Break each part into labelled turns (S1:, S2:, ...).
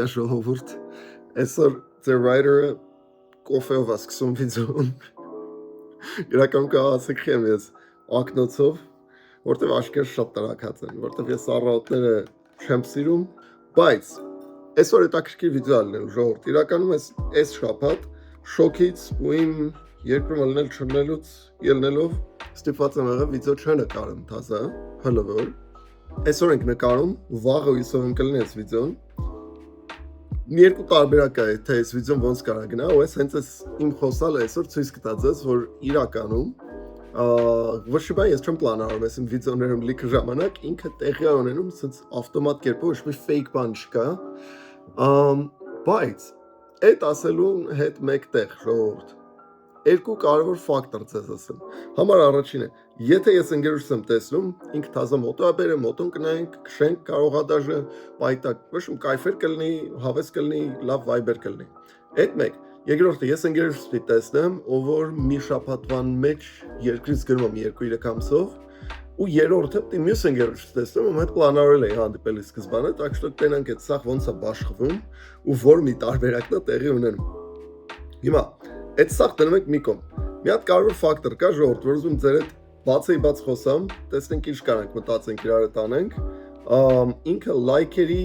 S1: կա ժողովուրդ, այսօր ձեր writer-ը կոֆեով ասկսում վիդեոն, իրական կահացեք եմ ես ակնոցով, որտև աշկեր շատ տրակած են, որտև ես առավոտները չեմ սիրում, բայց այսօր հետաքրքիր վիդեո ալնելու ժողովուրդ, իրականում այս շաբաթ շոքից ու իմ երկրում ալնել չնելուց ելնելով ստիպված եմ եղել վիդեո չնկարեմ թազա, հլվոր, այսօր ենք նկարում, վաղը հույսով եմ կլինի այս վիդեոն, մի երկու տարբերակ է, թե այս վիդեոն ոնց կարա գնա, ու ես հենց այս իմ խոսալը այսօր ցույց կտա ձեզ, որ իրականում ոչ մի բան ես չեմ պլանավորում այս իմ վիդեոներում լիքը ժամանակ, ինքը տեղի է ունենում սենց ավտոմատ կերպով, ոչ մի fake բան չկա, բայց այդ ասելուն հետ մեկտեղ ժողովուրդ երկու կարևոր ֆակտոր ձեզ ասեմ։ Համար առաջինը, եթե ես ընկերուհուս եմ տեսնում, ինքը թազա մոտո է բերեմ, մոտոն կնայենք, քշենք, կարողա դաժե պայտակ, ոչ մի կայֆեր կլինի, հավես կլինի, լավ վայբեր կլինի։ Այդ մեկ, երկրորդը ես ընկերուհուս պիտի տեսնեմ, ով որ մի շաբաթվան մեջ երկրից գնում եմ 2-3 ամսով, ու երրորդը պիտի մյուս ընկերուհուս տեսնեմ, ում հետ պլանավորել էի հանդիպել սկզբանը, так что տենանք այդ սաղ ոնց է բաշխվում ու որ մի տարբերակն է տեղի ունենում։ Հիմա այդ սաղ դնում ենք մի կողմ։ Մի հատ կարևոր ֆակտոր կա ժողովուրդ, որ ուզում ձեր հետ բաց խոսամ, տեսնենք ինչ կարանք մտածենք իրար հետ անենք։ Ինքը լայքերի,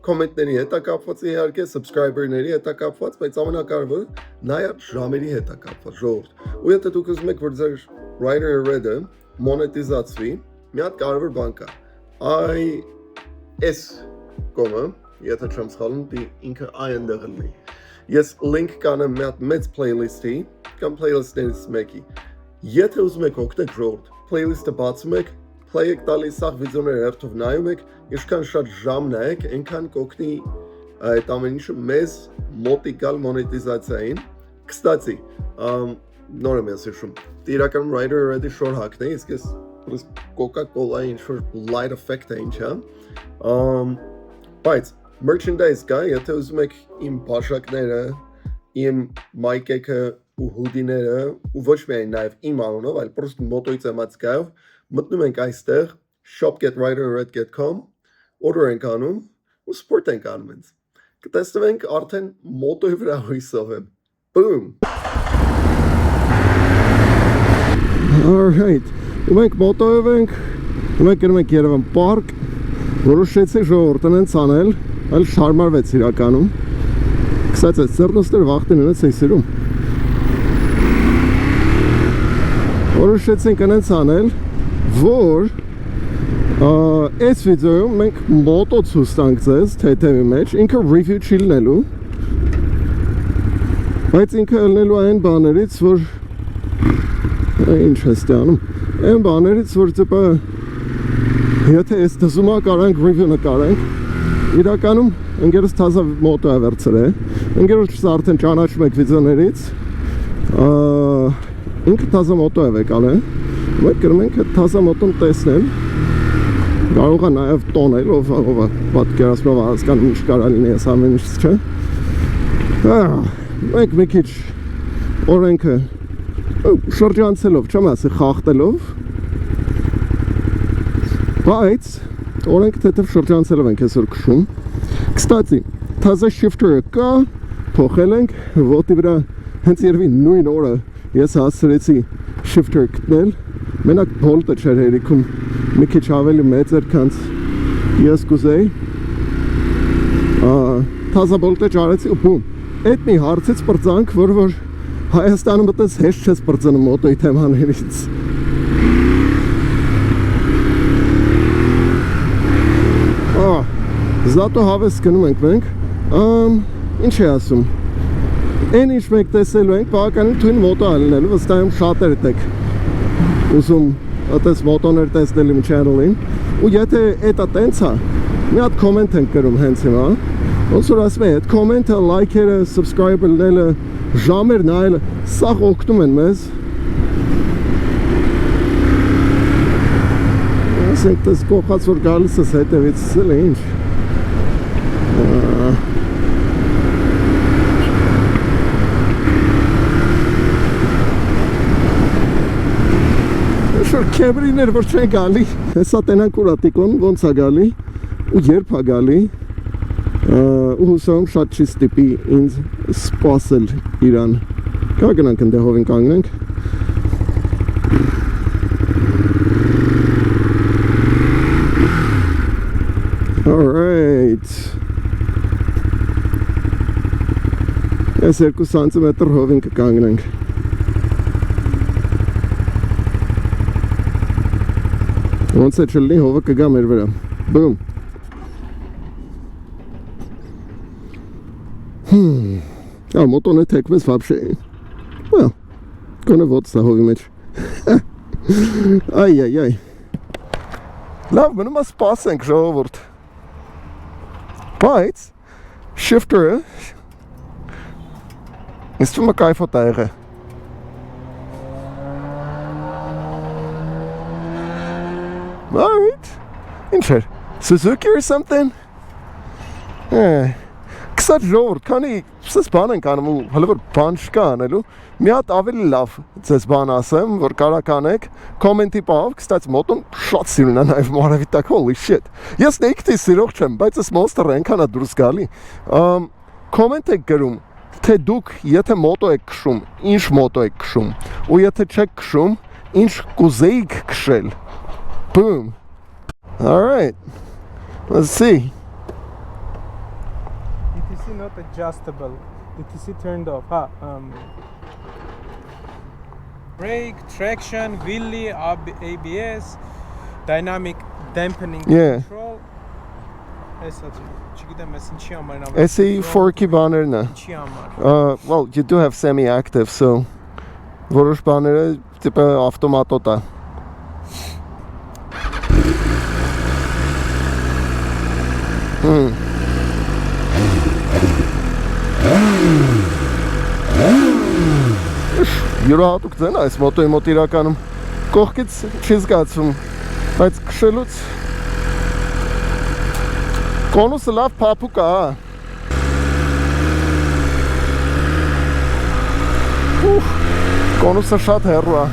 S1: կոմենտների հետ է կապված, իհարկե, subscriber-ների հետ է կապված, բայց ամենակարևորը նաև ժամերի հետ է կապված ժողովուրդ։ Ու եթե դուք ուզում եք, որ ձեր writer-ը read-ը մոնետիզացվի, մի հատ կարևոր բան կա։ Այս կողմը, եթե չեմ սխալվում, ինքը այնտեղ լինի։ Ես link կանեմ մի հատ մեծ playlist-ի կամ playlist-ներից մեկի։ Եթե ուզում եք օգնեք ժողովուրդ, playlist-ը բացում եք, play եք տալիս սաղ վիդեոները հերթով նայում եք, ինչքան շատ ժամ նայեք, այնքան կօգնի այդ ամեն ինչը մեզ մոտիկ գալ մոնետիզացիային։ Կստացի, նոր եմ ես հիշում, իրականում writer already շոր հակն է, իսկ ես Coca-Cola-ի ինչ-որ light effect է ինչ է, բայց merchandise կա, եթե ուզում եք իմ բաշակները, իմ մայկեքը ու հուդիները, ու ոչ միայն նաև իմ անունով, այլ պրոստ մոտոյից եմած կայով, մտնում ենք այստեղ, shop.writerred.com, order ենք անում, ու support ենք անում ենք։ Կտեսնվենք արդեն մոտոյի վրա հույսով եմ։ Boom! Alright, ու մենք մոտոյով ենք, ու մենք գնում ենք Երևան պարկ, որոշեցի ժողովուրդն են ցանել, այլ շարմարվեց իրականում։ Կսած այս ծերնոստեր վաղտին ունեց էի սիրում։ Որոշեցինք ընենց անել, որ այս վիդեոյում մենք մոտո ցույց տանք ձեզ թեթևի մեջ, ինքը review չի լինելու, բայց ինքը լինելու այն բաներից, որ ինչ ես տանում, այն բաներից, որ տիպը եթե այս դզումա կարանք review նկարենք, իրականում ընկերս թազա մոտո է վերցրել, ընկերոջս արդեն ճանաչում եք վիդեոներից, ինքը թազա մոտո է եկալ է, մենք գրում ենք այդ թազա մոտոն տեսնել, կարող է նաև տոնել, ով պատկերացնով հասկանում ինչ կարա լինի այս ամեն ինչ չէ, մենք մի քիչ օրենքը շրջանցելով, չեմ ասի խախտելով, բայց օրենք թեթև շրջանցելով ենք այսօր քշում։ Կստացի, թազա shifter-ը կա, փոխել ենք, ոտի վրա հենց երևի նույն օրը ես հասցրեցի shifter գտնել, մենակ բոլտը չէր հերիքում, մի քիչ ավելի մեծ էր, քանց ես կուզեի, թազա բոլտը ճարեցի ու բում, այդ մի հարցից պրծանք, որ Հայաստանում մտես հեշտ չես պրծնում մոտոյի թեմաներից։ Զատո հավես գնում ենք մենք, ինչ է ասում, այն ինչ մենք տեսելու ենք, բավականին թույն մոտո ալնելու, վստահ եմ շատերդ եք ուզում այդպես մոտոներ տեսնել իմ channel-ին, ու եթե էտա տենց է, մի հատ կոմենտ ենք գրում հենց հիմա, ոնց որ ասում է, այդ կոմենտը, լայքերը, subscribe լինելը, ժամեր նայելը, սաղ օգնում են մեզ, ասենք տես կողած որ գալիս ես հետևից սել է ինչ, Քեբրիներ որ չեն գալի, հեսա տենանք ուրատիկոն ոնց է գալի ու երբ է գալի, ու հուսամ շատ չի ստիպի ինձ սպասել իրան։ Կա գնանք ընդ հովին կանգնենք։ Alright. Ես 2 սանտիմետր հովին կկանգնենք։ Ոնց է չլինի հովը կգա մեր վրա։ Բում։ Մոտոն է թեքվեց վաբշե։ Well, գոնե ոտս է հովի մեջ։ Այ։ Լավ, մնում է սպասենք ժողովուրդ։ Բայց shifter-ը ինձ թվում է կայֆոտ է եղել։ Alright. Ինչ էր, Suzuki or something? Կսած ժողովուրդ, քանի սես բան ենք անում ու հələ որ բան չկա անելու, մի հատ ավելի լավ ձեզ բան ասեմ, որ կարաք անեք, կոմենտի պահով, կստաց մոտոն շատ սիրուն է նաև մարավի տակ, holy shit։ Ես նեքտի սիրող չեմ, բայց ես Monster-ը ենքան է դուրս գալի։ Կոմենտ եք գրում, թե դուք եթե մոտո եք քշում, ինչ մոտո եք քշում, ու եթե չեք քշում, ինչ կուզեիք քշել։ Boom. Alright. Let's see.
S2: ETC not adjustable. ETC turned off. Brake, traction, wheelie, ABS, dynamic dampening control.
S1: SE 4-քի բաներն է։ Well, you do have semi-active, so որոշ բաները տիպը ավտոմատոտ է։ Յուրահատուկ ձեն այս մոտոյի մոտ իրականում կողքից չի զգացվում, բայց քշելուց կոնուսը լավ փափուկ է։ Կոնուսը շատ հեռու է։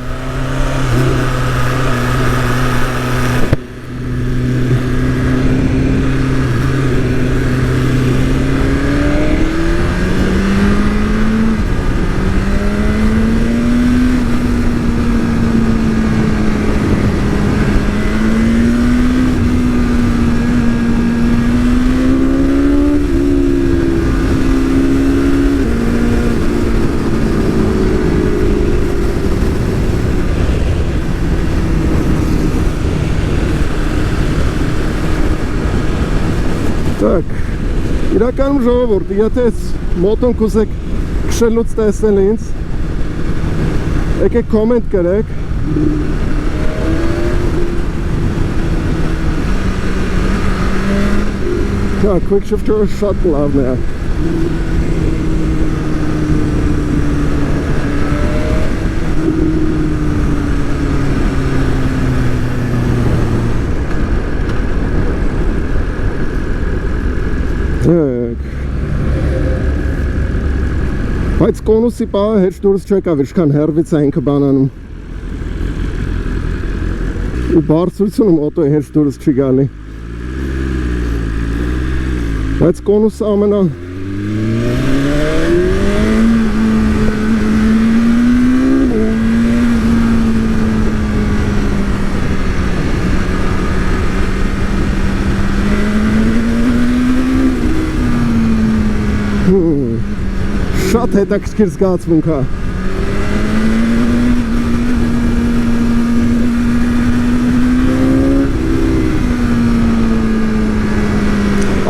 S1: Իրականում ժողովուրդ, եթե մոտոն կուզեք քշելուց տեսնել ինձ, եկեք կոմենտ գրեք։ Quick shifter շատ լավն է։ Բայց կոնուսի պահը հեչ դուրս չեկավ, ինչքան հեռվից է ինքը բանանում։ Ու բարձրությունը մոտոյի հեչ դուրս չի գալի։ Բայց կոնուսը ամենա շատ հետաքրքիր զգացմունք է։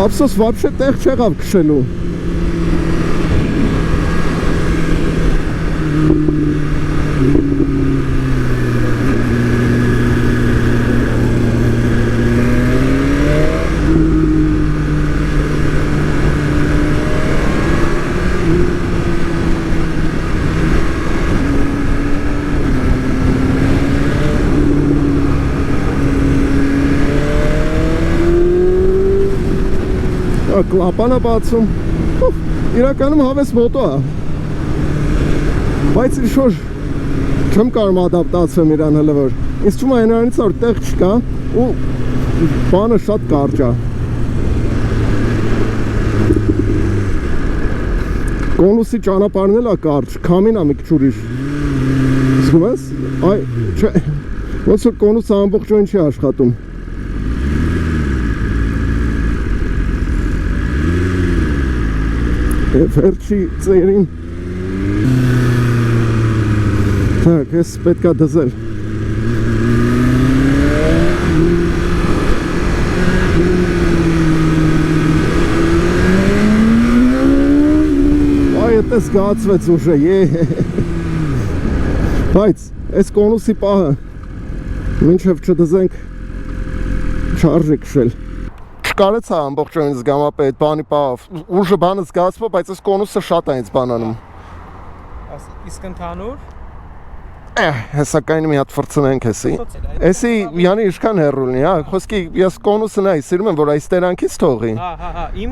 S1: Ափսոս вообще տեղ չեղավ քշելու։ Կլապանը բացում, իրականում հավես մոտո է, բայց ինչ-որ չեմ կարում ադապտացվեմ իրան հələ որ, ինձ թվում է այնրանից որ տեղ չկա ու բանը շատ կարճ է։ Կոնուսի ճանապարհն էլ է կարճ, քամին է մի քիչ ուրիշ։ Զգում ես։ Այ, չէ։ Ոնց որ կոնուսը ամբողջովին չի աշխատում։ Վերջի ծերին։ Так, ես պետք է դզել։ Это զգացվեց ուժը, բայց այս կոնուսի պահը մինչև չդզենք չարժի քշել։ Չկարեցա ամբողջովին զգամապե այդ բանի պահով, ուժը բանը զգացվա, բայց այս կոնուսը շատ է ինձ բանանում։
S2: Իսկ ընդհանուր
S1: Հեսակային մի հատ ֆրցնենք էսի։ Էսի յանի իշքան հեռու լինի, հա, խոսքի ես կոնուսը նայ, սիրում եմ որ այս տերանքից թողի։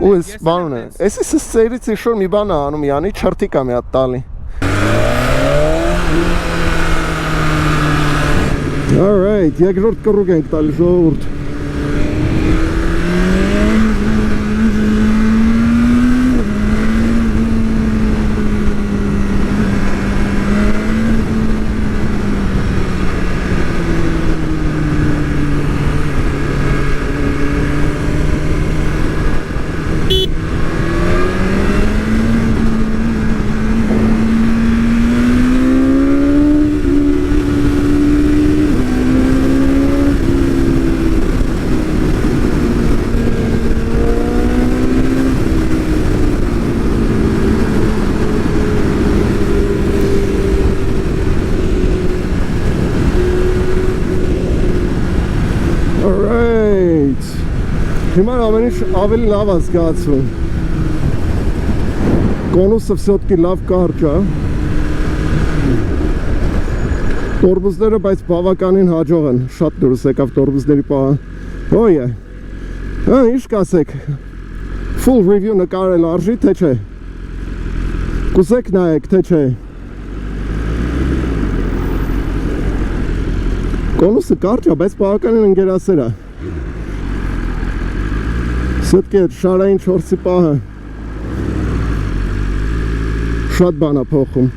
S1: Ու ես բանն է։ Էսի սս ծերից իշոր մի բան է անում, յանի չրտիկ է մի հատ տալի։ All right, երկրորդ կռուկ ենք տալի ժողովուրդ։ Հիմա ամեն ինչ ավելի լավ է զգացվում։ Կոնուսը все-таки լավ կարճ է։ Տորբուզները բայց բավականին հաջող են, շատ դուրս եկավ տորբուզների պահը։ Ոյ։ Հա, ինչ կասեք։ Full review նկարել արժի, թե չէ։ Կուզեք նայեք, թե չէ։ Կոնուսը կարճ է, բայց բավականին ընկերասեր է։ Все-таки շարային 4-ի պահը շատ բան է փոխում։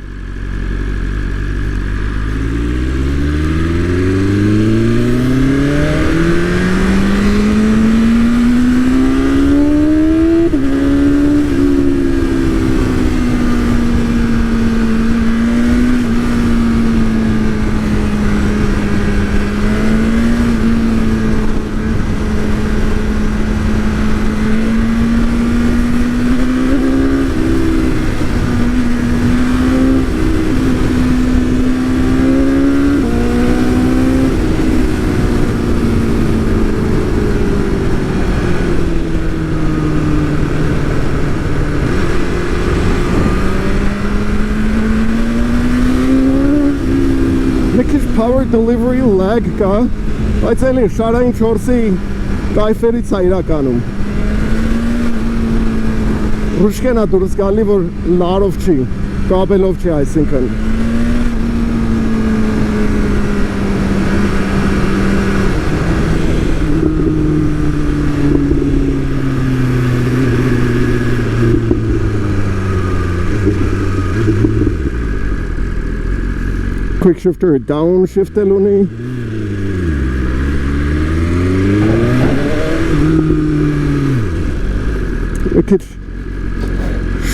S1: Power delivery lag կա, բայց էլի շարային 4-ի կայֆերից է իրականում։ Ռուշկեն է դուրս գալի, որ լարով չի, կաբելով չի այսինքն։ Quick shifter downshift-ել ունի։ Քիչ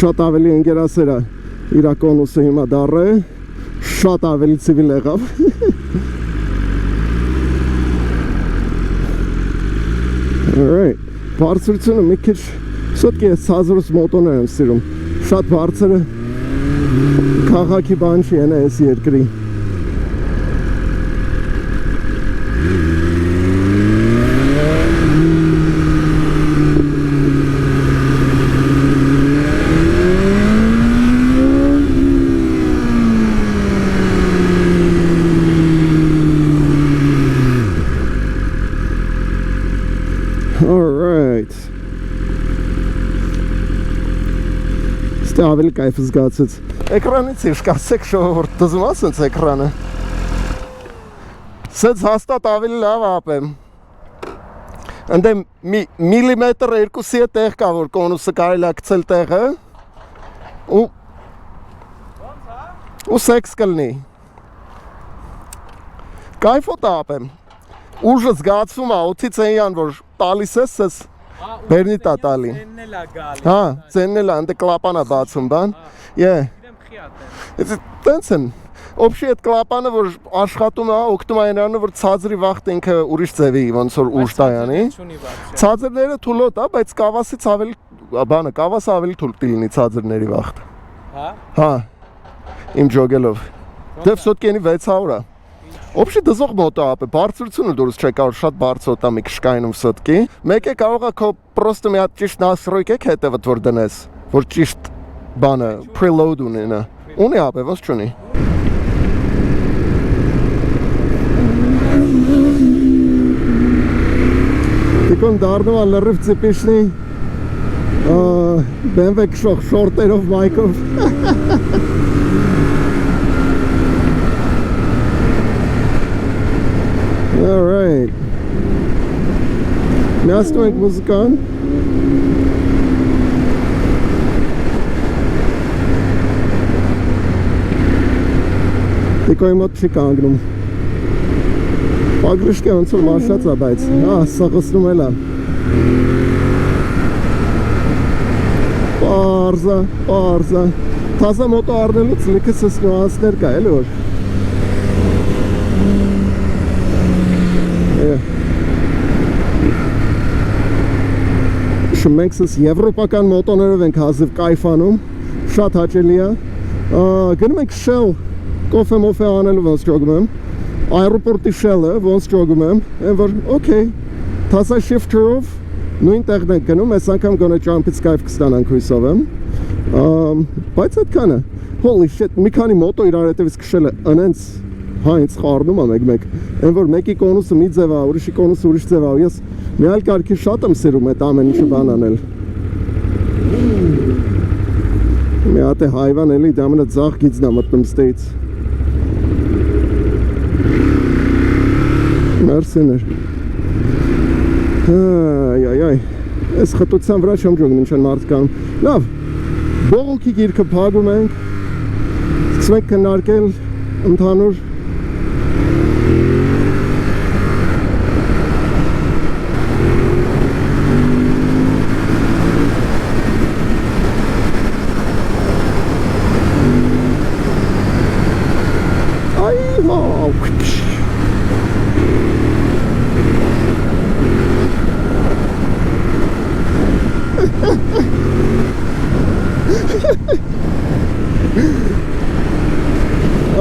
S1: շատ ավելի ընկերասեր է իր կոնուսը հիմա դառը, շատ ավելի ցիվիլ եղավ։ Alright, բարձրությունը մի քիչ սոտկի է ցածրուց մոտոներ եմ սիրում։ Շատ բարձրը քաղաքի բան չի են այս երկրի։ Alright. Ստե ավելի կայֆ զգացեց։ Էկրանից ինչ կասեք ժողովուրդ, դզում ա սենց էկրանը։ Սենց հաստատ ավելի լավ ապեմ։ Ընդեմ միլիմետր 2-ի է տեղ կա, որ կոնուսը կարելի է գցել տեղը։ Ու ու սեքս կլնի։ Կայֆոտ ապեմ։ Ուժը զգացվում է օդից էյան, որ տալիս ես ես բերնի տա տալի։ Հա, ծեննել է, ընդ կլապանա բացում, բան։ Տենց են։ Օբշի այդ կլապանը, որ աշխատում է, օգտում է նրան, որ ցածրի վաղտ ինքը ուրիշ ձևի, ոնց որ ուժ տայանի։ Ցածրները թուլոտ է, բայց կավասից ավելի, բանը, կավասը ավելի թուլ կլինի ցածրների վաղտ։ Հա։ Իմ ջոգելով։ Դեվ սոտկենի 600 է։ Օբշի դզող մոտո ապե, բարձրությունը դուրս չէ կարող շատ բարձր օտա մի կշկայնում սոտկի։ Մեկ է կարող է քո պրոստը մի հատ ճիշտ նասրոյք եք հետևդ որ դնես, որ ճիշտ բանը preload ունենա։ Ունի ապե, ոնց չունի։ Դիկոն դառնում է լրիվ ծիպիշնի BMW քշող շորտերով մայքով։ All right. Միացնում ենք մուզիկան։ Դիկոյի մոտ չի կանգնում։ Պագրիշկը ոնց որ մաշած է, բայց սաղսնում էլ է։ Պարզա։ Թազա մոտո առնելուց լիքս ես նուանսներ կա, էլի որ։ Մենք սս եվրոպական մոտոներով ենք հազիվ կայֆանում, շատ հաճելի է։ Գնում ենք Shell, կոֆե մոֆե անելու ոնց ճոգում եմ, այրոպորտի Shell-ը ոնց ճոգում եմ, են որ օքեյ, թասա շիֆթերով նույն տեղն ենք գնում, այս անգամ գոնե ճամպից կայֆ կստանանք հույսով եմ, բայց այդքանը, holy shit, մի քանի մոտո իրար հետևից քշելը ընենց հա ինձ խառնում է մեկ-մեկ, են որ մեկի կոնուսը մի ձև է, ուրիշի կոնուսը ուրիշ ձև է, ես մի այլ կարգի շատ եմ սիրում այդ ամեն ինչը բան անել։ Մի հատ է հայվան էլի, դա ամենը ձախ գիծն է մտնում ստեից։ Մերսիներ։ Այ, այս խտության վրա չեմ ջոգն ինչ են մարդ կանում։ Լավ, բողոքի գիրքը փակում ենք, սկսում ենք քննարկել ընդհանուր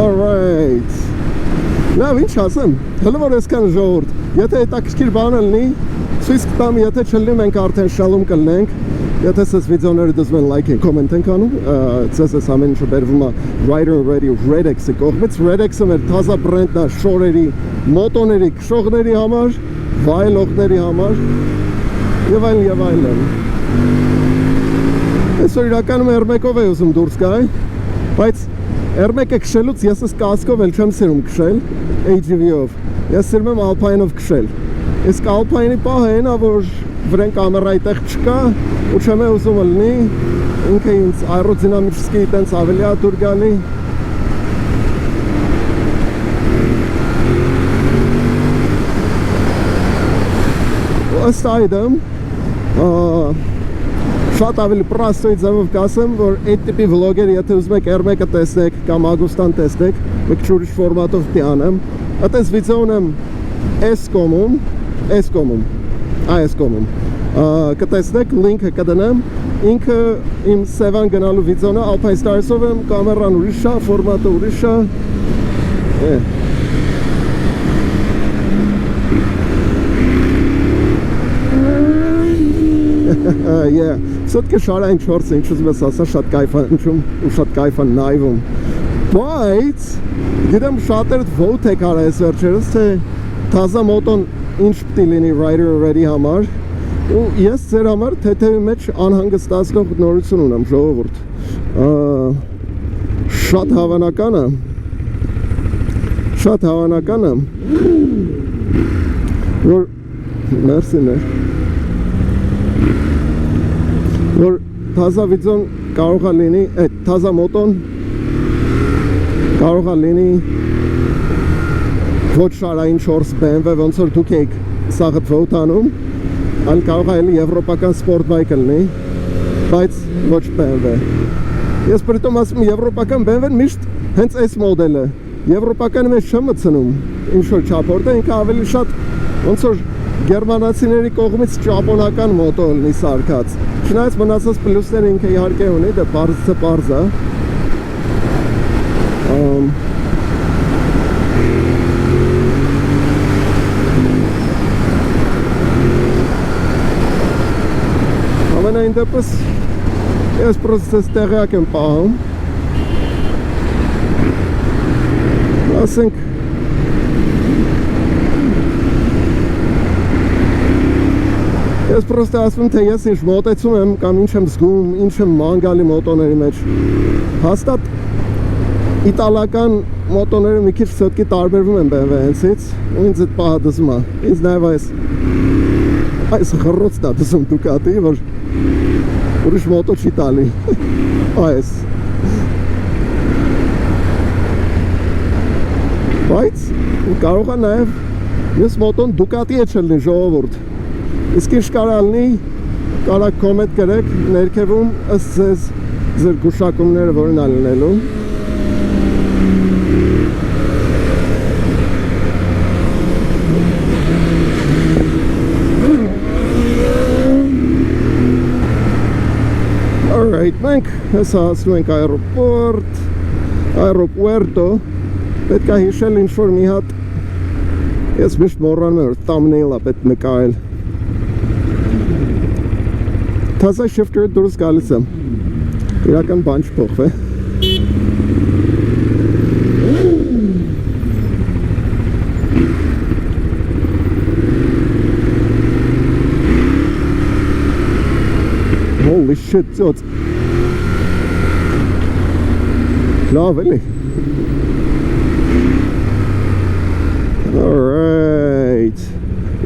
S1: Alright. Լավ, ինչ ասեմ, հլը որ եսքան ժողորդ, եթե հետաքրքիր բան ելնի, սույս կտամ, եթե չլնի մենք արդեն շալում կլնենք, եթե սես վիդեոները դզում են լայք են, կոմենտ ենք անում, ծես ես ամեն ինչը բերվում է Rider Radio Redex-ի կողմից, Redex-ը մեր թազա բրենդն է շորերի, մոտոների, քշողների համար, վայելողների համար, եւ այլն։ Այսօր իրականում R1-ով է ուզում դուրս գայ, բայց R1-ը քշելուց ես ես կասկով էլ չեմ սիրում քշել AGV-ով, ես սիրում եմ Alpine-ով քշել, իսկ Alpine-ի պահը այն է, որ վրեն կամերայի տեղ չկա ու չեմ է ուզում ելնի, ինքը ինձ այրոդինամիչսկի տենց ավելի է դուր գալի։ Ըստ այդմ, շատ ավելի պրաստոյի ձևով կասեմ, որ այդ տիպի վլոգեր, եթե ուզում եք R1-ը տեսնեք կամ Ագուստան տեսնեք, մեկ չուրիշ ֆորմատով պիտի անեմ, այդպես վիդեոն եմ S-կոմում, կտեսնեք, լինքը կդնեմ, ինքը իմ Sevan գնալու վիդեոն է, Alpine Stars-ով եմ, կամերան ուրիշ է, ֆորմատը ուրիշ է, Սոտկե շարային չորձը, ինչ ուզում ես ասա, շատ կայֆան ինչում ու շատ կայֆան նայվում, բայց գիտեմ շատերդ vote եք արա ես վերջերս, թե թազա մոտոն ինչ պտի լինի Rider Ready համար ու ես ձեր համար թեթևի մեջ անհանգստացնող նորություն ունեմ ժողովուրդ, շատ հավանական է, որ մերսիներ որ թազա վիդեոն կարող է լինի, այդ թազա մոտոն Կարող է լինի ոչ շարային 4 BMW, ոնց որ դուք եք սաղդ վոտանում, այլ կարող է էլի եվրոպական սպորտ բայկ լինի, բայց ոչ BMW։ Ես պրիտոմ ասում եվրոպական BMW-ն միշտ հենց այս մոդելը, եվրոպականը մեջ չեմ մտցնում, ինչ-որ չապորտ է, ինքը ավելի շատ ոնց որ գերմանացիների կողմից ճապոնական մոտո լինի սարքած։ Չնայած մնացած պլյուսները ինքը իհարկե ունի, դա պարզ է։ Ամենայն դեպս ես պրոցես տեղյակ եմ պահում, ասենք ես պրոստը ասում թե ես ինչ մոտեցում եմ կամ ինչ եմ զգում, ինչ եմ մանգալի մոտոների մեջ, հաստատ իտալական մոտոները մի քիչ սոտքի տարբերվում են BMW-հենցից ու ինձ այդ պահը դզում է, ինձ նաև այս խռոցն է դզում Ducati, որ ուրիշ մոտո չի տալի, այս բայց կարող է նաև ես մոտոն Ducati է չլնի ժողովուրդ, իսկ ինչ կարա լինի, կարա կոմենտ գրեք ներքևում ըստ ձեզ ձեր գուշակումները որն է լինելու։ Alright, մենք հեսա հասնում ենք այրոպորտո, պետք է հիշել ինչ-որ մի հատ, ես միշտ մոռանում եմ, որ thumbnail-ը պետք նկարել։ Թազա շիֆտերը դուրս գալիս եմ, իրական բան չփոխվե։ Holy shit, ծոց։ Լավ էլի։ Alright.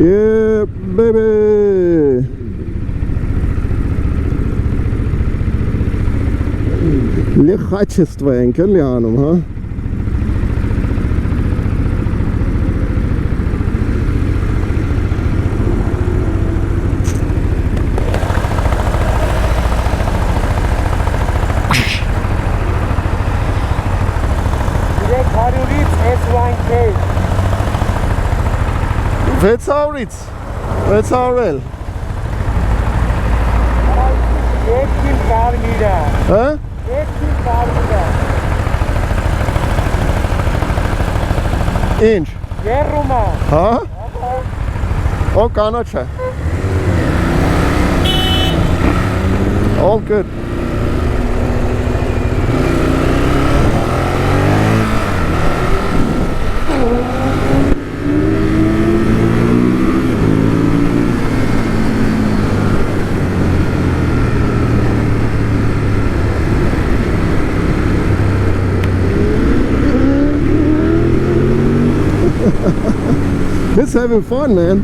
S1: Yeah, baby. Лихачество ենք էլի անում, հա։ Վեց ավրից, վեց ավրել։
S2: Երկին կարմիրա։
S1: Հա?
S2: Երկին կարմիրա։
S1: Ինչ?
S2: Երրումա։
S1: Հա? Օ կանաչ է։ All good. It's having fun, man.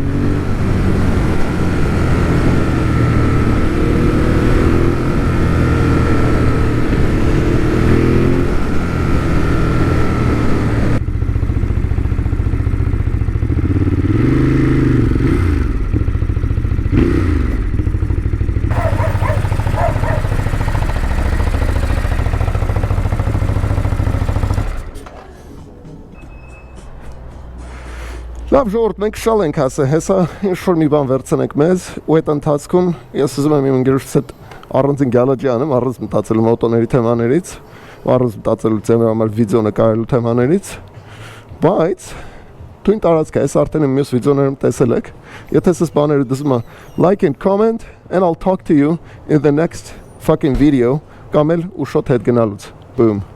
S1: Լավ ժողովուրդ, մենք շալ ենք ասել, հեսա ինչ-որ մի բան վերցնենք մեզ ու այդ ընթացքում ես ուզում եմ իմ ընկերոջս հետ առանձին գալաջի անեմ, առանց մտածելու մոտոների թեմաներից, առանց մտածելու ձեր համար վիդեո նկարելու թեմաներից, բայց թույն տարածք է, ես արդեն իմ մյուս վիդեոներում տեսել եք, եթե ես բաները դզում եմ like and comment and I'll talk to you in the next fucking video կամ էլ ու շոտ հետ գնալուց, boom